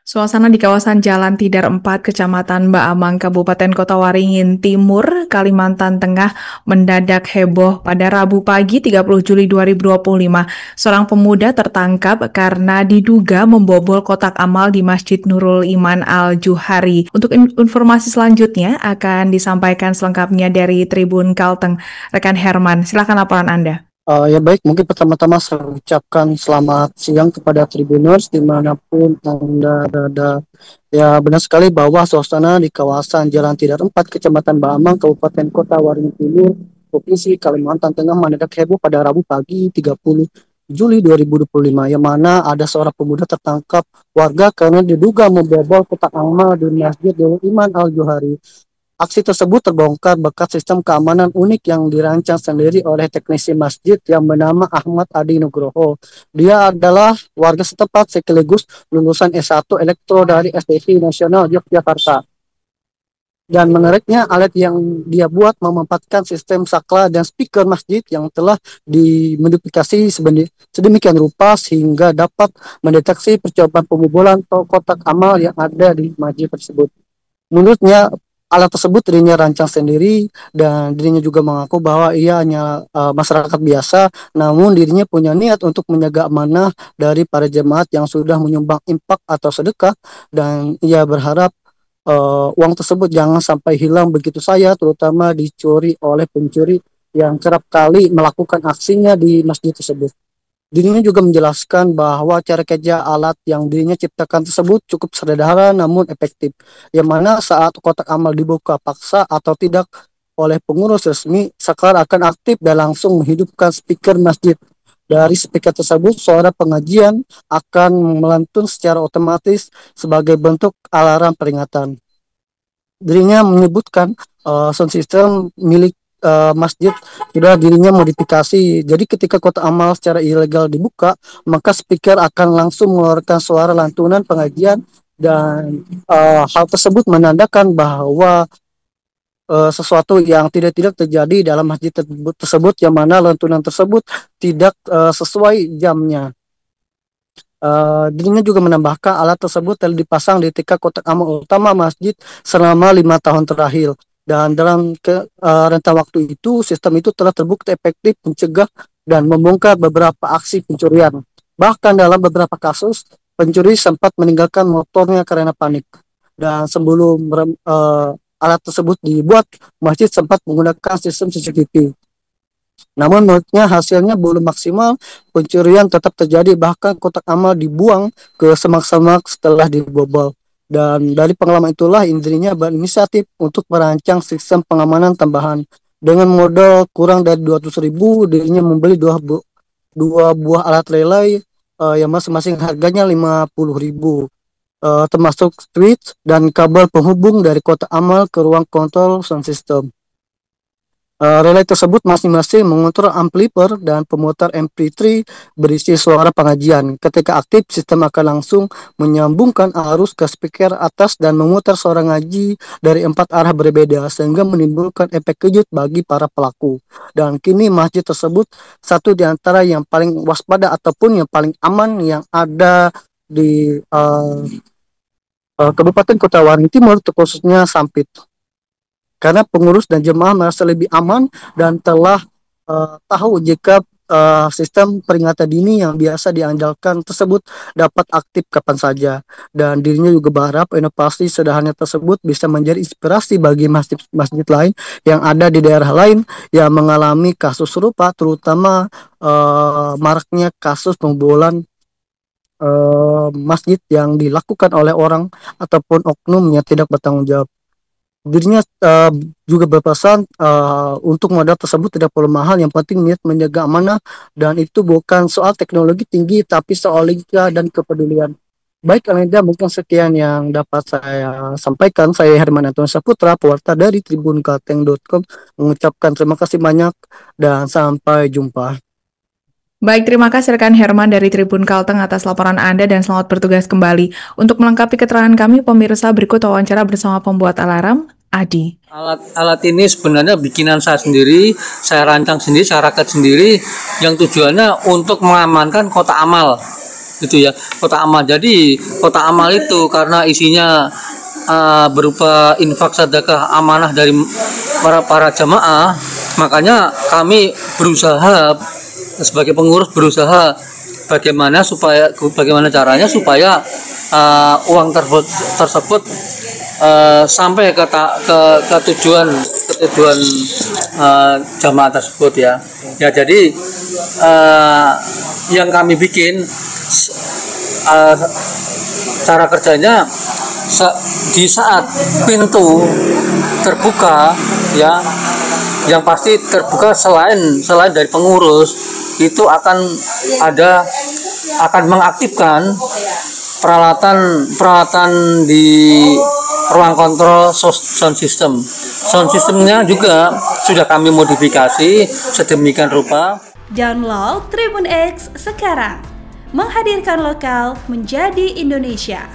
Suasana di kawasan Jalan Tidar 4, Kecamatan Baamang, Kabupaten Kota Waringin Timur, Kalimantan Tengah mendadak heboh pada Rabu pagi 30 Juli 2025. Seorang pemuda tertangkap karena diduga membobol kotak amal di Masjid Nurul Iman Al-Juhari. Untuk informasi selanjutnya akan disampaikan selengkapnya dari Tribun Kalteng. Rekan Herman, silakan laporan Anda. Ya baik, mungkin pertama-tama saya ucapkan selamat siang kepada Tribuners dimanapun Anda berada. Ya benar sekali bahwa suasana di kawasan Jalan Tidar 4, Kecamatan Baamang, Kabupaten Kota Waringin Timur, Provinsi Kalimantan Tengah mendadak heboh pada Rabu pagi 30 Juli 2025, yang mana ada seorang pemuda tertangkap warga karena diduga membobol kotak amal di Masjid Nurul Iman Al-Juhari. Aksi tersebut terbongkar berkat sistem keamanan unik yang dirancang sendiri oleh teknisi masjid yang bernama Ahmad Adi Nugroho. Dia adalah warga setempat sekaligus lulusan S1 Elektro dari STI Nasional Yogyakarta. Dan menariknya, alat yang dia buat memanfaatkan sistem saklar dan speaker masjid yang telah dimodifikasi sedemikian rupa sehingga dapat mendeteksi percobaan pembobolan kotak amal yang ada di masjid tersebut. Menurutnya, alat tersebut dirinya rancang sendiri dan dirinya juga mengaku bahwa ia hanya masyarakat biasa, namun dirinya punya niat untuk menjaga amanah dari para jemaat yang sudah menyumbang infak atau sedekah, dan ia berharap uang tersebut jangan sampai hilang begitu saja, terutama dicuri oleh pencuri yang kerap kali melakukan aksinya di masjid tersebut. Dirinya juga menjelaskan bahwa cara kerja alat yang dirinya ciptakan tersebut cukup sederhana namun efektif, yang mana saat kotak amal dibuka paksa atau tidak oleh pengurus resmi, saklar akan aktif dan langsung menghidupkan speaker masjid. Dari speaker tersebut, suara pengajian akan melantun secara otomatis sebagai bentuk alarm peringatan. Dirinya menyebutkan sound system milik masjid sudah dirinya modifikasi. Jadi ketika kotak amal secara ilegal dibuka, maka speaker akan langsung mengeluarkan suara lantunan pengajian, dan hal tersebut menandakan bahwa sesuatu yang tidak terjadi dalam masjid tersebut, yang mana lantunan tersebut tidak sesuai jamnya. Dirinya juga menambahkan alat tersebut telah dipasang di tiga kotak amal utama masjid selama 5 tahun terakhir, dan dalam rentang waktu itu sistem itu telah terbukti efektif mencegah dan membongkar beberapa aksi pencurian. Bahkan dalam beberapa kasus pencuri sempat meninggalkan motornya karena panik, dan sebelum alat tersebut dibuat, masjid sempat menggunakan sistem CCTV. Namun menurutnya hasilnya belum maksimal, pencurian tetap terjadi, bahkan kotak amal dibuang ke semak-semak setelah dibobol. Dan dari pengalaman itulah dirinya berinisiatif untuk merancang sistem pengamanan tambahan. Dengan modal kurang dari 200.000, dirinya membeli dua buah alat relay yang masing-masing harganya 50.000, termasuk switch dan kabel penghubung dari kotak amal ke ruang kontrol sound system. Relay tersebut masing-masing mengontrol amplifier dan pemutar MP3 berisi suara pengajian. Ketika aktif, sistem akan langsung menyambungkan arus ke speaker atas dan memutar suara ngaji dari 4 arah berbeda, sehingga menimbulkan efek kejut bagi para pelaku. Dan kini masjid tersebut satu di antara yang paling waspada ataupun yang paling aman yang ada di Kabupaten Kota Waringin Timur, khususnya Sampit, karena pengurus dan jemaah merasa lebih aman dan telah tahu jika sistem peringatan dini yang biasa diandalkan tersebut dapat aktif kapan saja. Dan dirinya juga berharap inovasi sederhana tersebut bisa menjadi inspirasi bagi masjid-masjid lain yang ada di daerah lain yang mengalami kasus serupa, terutama maraknya kasus pembobolan masjid yang dilakukan oleh orang ataupun oknum yang tidak bertanggung jawab. Dirinya juga berpesan untuk modal tersebut tidak perlu mahal, yang penting niat menjaga amanah, dan itu bukan soal teknologi tinggi tapi soal logika dan kepedulian. Baik Ananda, mungkin sekian yang dapat saya sampaikan. Saya Herman Anton Saputra, pewarta dari tribunkalteng.com, mengucapkan terima kasih banyak dan sampai jumpa. Baik, terima kasih rekan Herman dari Tribun Kalteng atas laporan Anda dan selamat bertugas kembali. Untuk melengkapi keterangan kami, pemirsa, berikut wawancara bersama pembuat alarm, Adi. Alat ini sebenarnya bikinan saya sendiri, saya rancang sendiri, saya rakit sendiri, yang tujuannya untuk mengamankan kotak amal. itu ya, kotak amal. Jadi kotak amal itu karena isinya berupa infak sedekah amanah dari para jamaah, makanya kami berusaha sebagai pengurus berusaha bagaimana caranya supaya uang tersebut sampai ke tujuan jamaah tersebut ya. Ya jadi yang kami bikin cara kerjanya di saat pintu terbuka ya, yang pasti terbuka selain dari pengurus itu akan mengaktifkan peralatan di ruang kontrol sound system. Sound systemnya juga sudah kami modifikasi sedemikian rupa. Download Tribun X sekarang, menghadirkan lokal menjadi Indonesia.